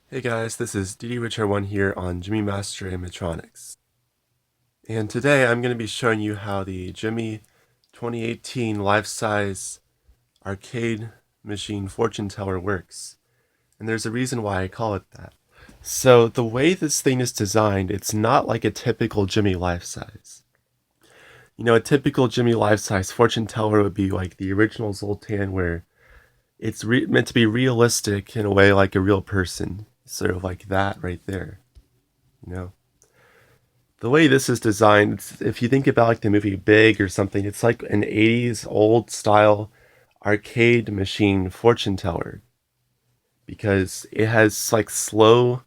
Hey guys, this is DD1 here on Gemmy Master Animatronics. And today I'm going to be showing you how the Gemmy 2018 life-size arcade machine fortune teller works. And there's a reason why I call it that. So the way this thing is designed, it's not like a typical Gemmy life-size. A typical Gemmy life-size fortune teller would be like the original Zoltan where it's meant to be realistic in a way like a real person. Sort of like that right there, you know? The way this is designed, if you think about like the movie Big or something, it's like an 80s old style arcade machine fortune teller because it has like slow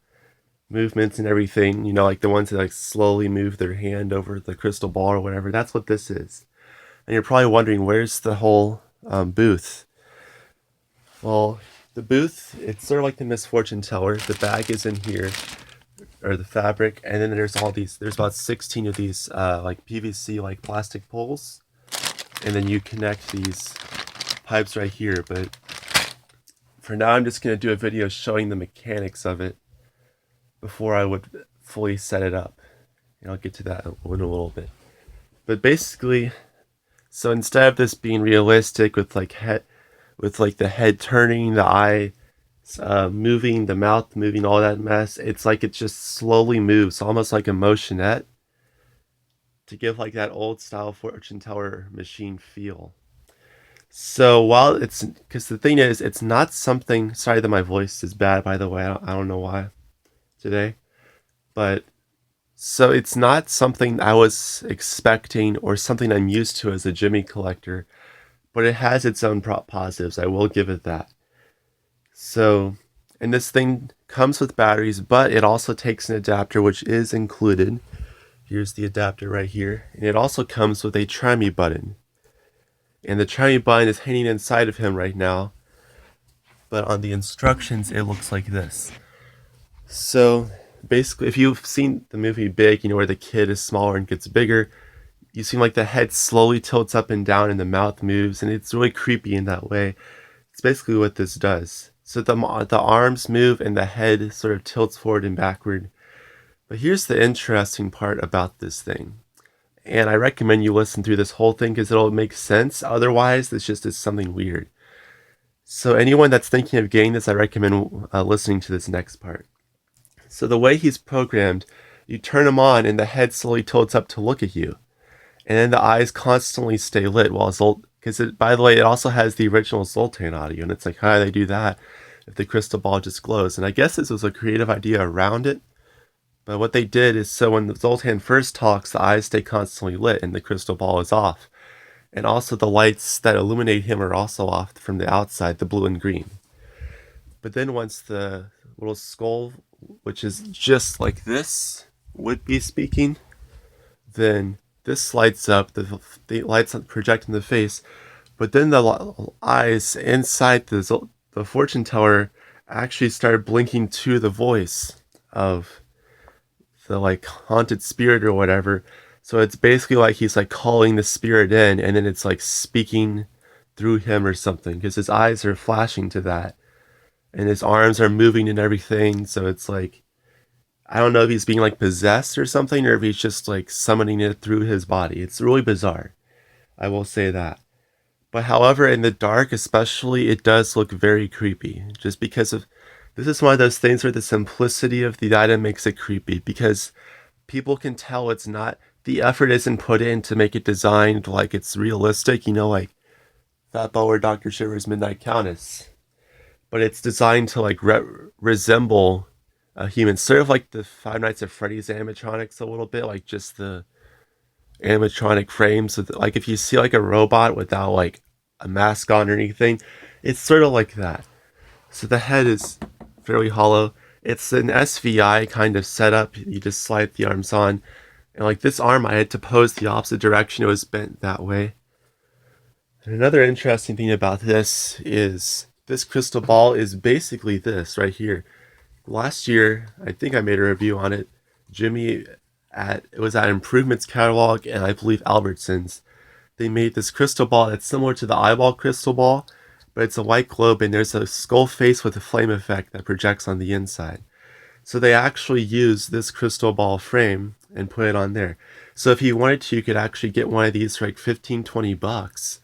movements and everything, like the ones that like slowly move their hand over the crystal ball or whatever. That's what this is. And you're probably wondering, where's the whole booth? Well, the booth, it's sort of like the Miss Fortune teller. The bag is in here, or the fabric, and then there's about 16 of these like PVC like plastic poles, and then you connect these pipes right here. But for now I'm just going to do a video showing the mechanics of it before I would fully set it up, and I'll get to that in a little bit. But basically, so instead of this being realistic with like the head turning, the eye moving, the mouth moving, all that mess, it's like it just slowly moves, almost like a motionette, to give like that old style fortune teller machine feel. So while it's, because the thing is, it's not something, sorry that my voice is bad, by the way, I don't know why today, but so it's not something I was expecting or something I'm used to as a Jimmy collector, but it has its own positives. I will give it that. So, and this thing comes with batteries, but it also takes an adapter, which is included. Here's the adapter right here. And it also comes with a try me button. And the try me button is hanging inside of him right now. But on the instructions, it looks like this. So, basically, if you've seen the movie Big, where the kid is smaller and gets bigger, you see like the head slowly tilts up and down and the mouth moves, and it's really creepy in that way. It's basically what this does. So the arms move and the head sort of tilts forward and backward. But here's the interesting part about this thing. And I recommend you listen through this whole thing because it'll make sense. Otherwise, it's just something weird. So anyone that's thinking of getting this, I recommend listening to this next part. So the way he's programmed, you turn him on and the head slowly tilts up to look at you. And then the eyes constantly stay lit while because by the way, it also has the original Zoltan audio, and it's like, how do they do that if the crystal ball just glows? And I guess this was a creative idea around it, but what they did is, so when the Zoltan first talks, the eyes stay constantly lit and the crystal ball is off. And also the lights that illuminate him are also off from the outside, the blue and green. But then once the little skull, which is just like this, would be speaking, then this lights up, the lights project in the face, but then the eyes inside the fortune teller actually start blinking to the voice of the like haunted spirit or whatever. So it's basically like he's like calling the spirit in, and then it's like speaking through him or something because his eyes are flashing to that, and his arms are moving and everything. So it's like, I don't know if he's being like possessed or something, or if he's just like summoning it through his body. It's really bizarre. I will say that. But however, in the dark especially, it does look very creepy. Just because of, this is one of those things where the simplicity of the item makes it creepy, because people can tell it's not, the effort isn't put in to make it designed like it's realistic, like Fatbo or Dr. Shiver's Midnight Countess. But it's designed to like resemble a human, sort of like the Five Nights at Freddy's animatronics a little bit, like just the animatronic frames with, like, if you see like a robot without like a mask on or anything, it's sort of like that. So the head is fairly hollow. It's an SVI kind of setup. You just slide the arms on, and like this arm, I had to pose the opposite direction. It was bent that way. And another interesting thing about this is this crystal ball is basically this right here. Last year, I think I made a review on it. Jimmy, it was at Improvements Catalog and I believe Albertsons. They made this crystal ball that's similar to the eyeball crystal ball, but it's a white globe and there's a skull face with a flame effect that projects on the inside. So they actually use this crystal ball frame and put it on there. So if you wanted to, you could actually get one of these for like 15, 20 bucks.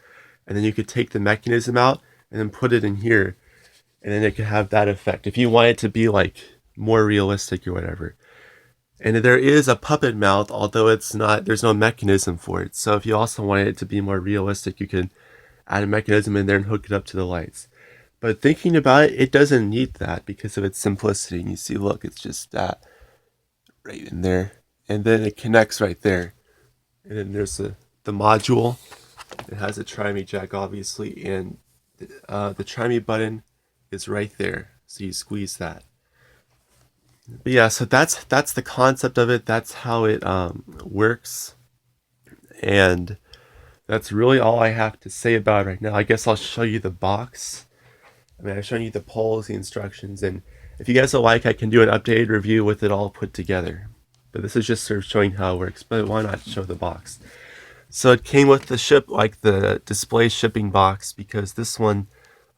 And then you could take the mechanism out and then put it in here. And then it could have that effect if you want it to be like more realistic or whatever. And there is a puppet mouth, although it's not, there's no mechanism for it. So if you also wanted it to be more realistic, you could add a mechanism in there and hook it up to the lights. But thinking about it, it doesn't need that because of its simplicity. And you see, look, it's just that right in there. And then it connects right there. And then there's the module. It has a tri-me jack, obviously, and the tri-me button is right there. So you squeeze that. But yeah, so that's the concept of it. That's how it works. And that's really all I have to say about it right now. I guess I'll show you the box. I mean, I've shown you the polls, the instructions, and if you guys would like, I can do an updated review with it all put together. But this is just sort of showing how it works, but why not show the box? So it came with the the display shipping box, because this one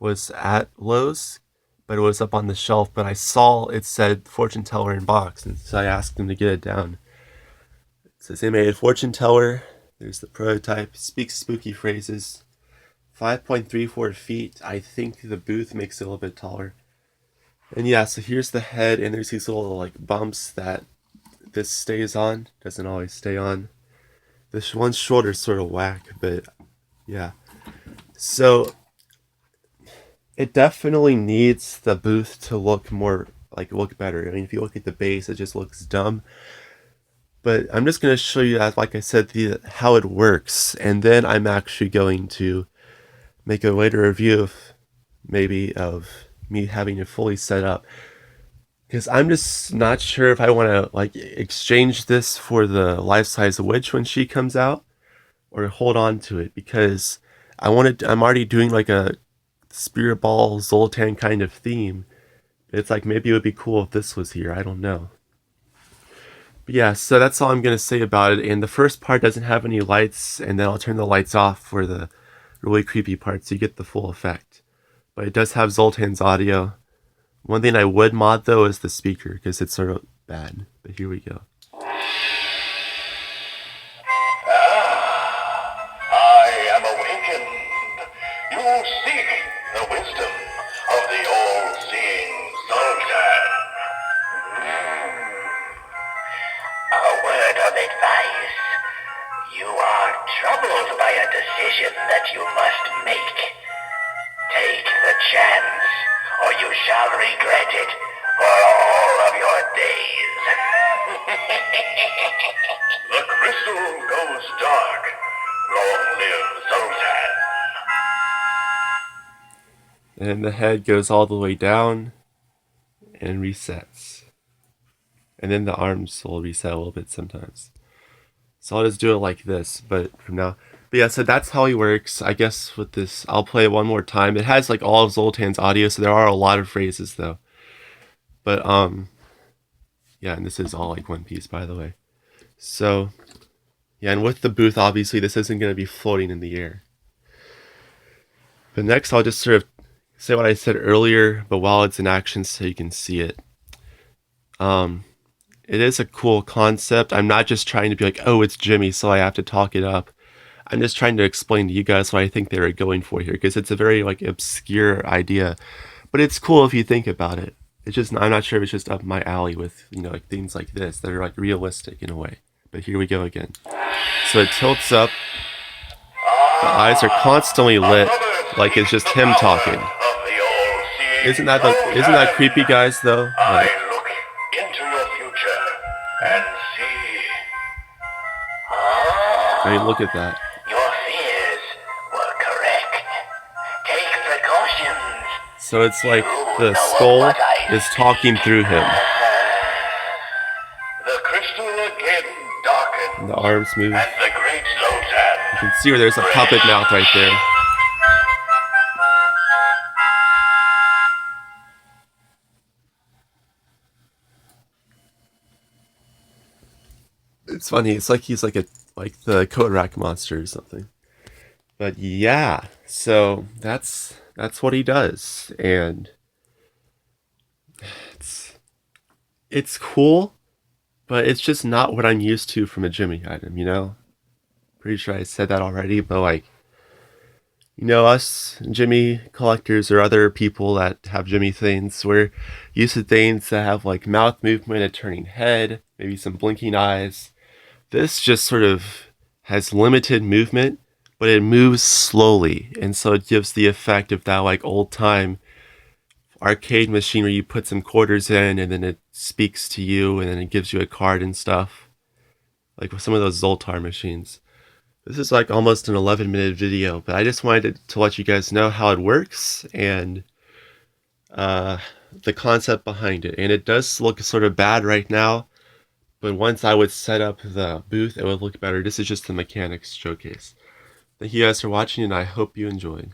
was at Lowe's, but it was up on the shelf, but I saw it said fortune teller in box, and so I asked them to get it down. It says they made a fortune teller. There's the prototype, speaks spooky phrases. 5.34 feet. I think the booth makes it a little bit taller. And yeah, so here's the head, and there's these little like bumps that this stays on. Doesn't always stay on. This one's shoulder's sort of whack, but yeah. So it definitely needs the booth to look more look better. I mean, if you look at the base, it just looks dumb. But I'm just going to show you, like I said, how it works, and then I'm actually going to make a later review of me having it fully set up, because I'm just not sure if I want to exchange this for the life-size witch when she comes out, or hold on to it, because I'm already doing like a spirit ball Zoltan kind of theme. It's like maybe it would be cool if this was here. I don't know. But yeah, so that's all I'm going to say about it. And the first part doesn't have any lights, and then I'll turn the lights off for the really creepy part so you get the full effect. But it does have Zoltan's audio. One thing I would mod though is the speaker, because it's sort of bad. But here we go. I am awakened. You seek the wisdom of the all-seeing Sultan. A word of advice. You are troubled by a decision that you must make. Take the chance, or you shall regret it for all of your days. The crystal goes dark. Long live Zoltan. And the head goes all the way down and resets. And then the arms will reset a little bit sometimes. So I'll just do it like this, but from now. But yeah, so that's how he works. I guess with this, I'll play it one more time. It has like all of Zoltan's audio, so there are a lot of phrases though. But yeah, and this is all like one piece, by the way. So yeah, and with the booth, obviously this isn't going to be floating in the air. But next, I'll just sort of say what I said earlier, but while it's in action, so you can see it. It is a cool concept. I'm not just trying to be like, oh, it's Gemmy, so I have to talk it up. I'm just trying to explain to you guys what I think they were going for here, because it's a very like obscure idea, but it's cool if you think about it. It's just, I'm not sure if it's just up my alley with, like things like this that are like realistic in a way. But here we go again. So it tilts up. The eyes are constantly lit, like it's just him talking. Isn't that creepy, guys? Though. I look into your future and see. I mean, look at that. Your fears were correct. Take precautions. So it's like the skull is talking through him. The crystal again darkened. And the arms move. And the great Zoltan. You can see where there's a puppet mouth right there. It's funny. It's like he's like the Kodak monster or something. But yeah, so that's what he does, and It's cool, but it's just not what I'm used to from a Jimmy item, you know? Pretty sure I said that already, but like, us Jimmy collectors or other people that have Jimmy things, we're used to things that have like mouth movement, a turning head, maybe some blinking eyes. This just sort of has limited movement, but it moves slowly, and so it gives the effect of that like old time arcade machine where you put some quarters in and then it speaks to you and then it gives you a card and stuff. Like with some of those Zoltar machines. This is like almost an 11-minute video, but I just wanted to let you guys know how it works and uh, the concept behind it. And it does look sort of bad right now, but once I would set up the booth, it would look better. This is just the mechanics showcase. Thank you guys for watching, and I hope you enjoyed.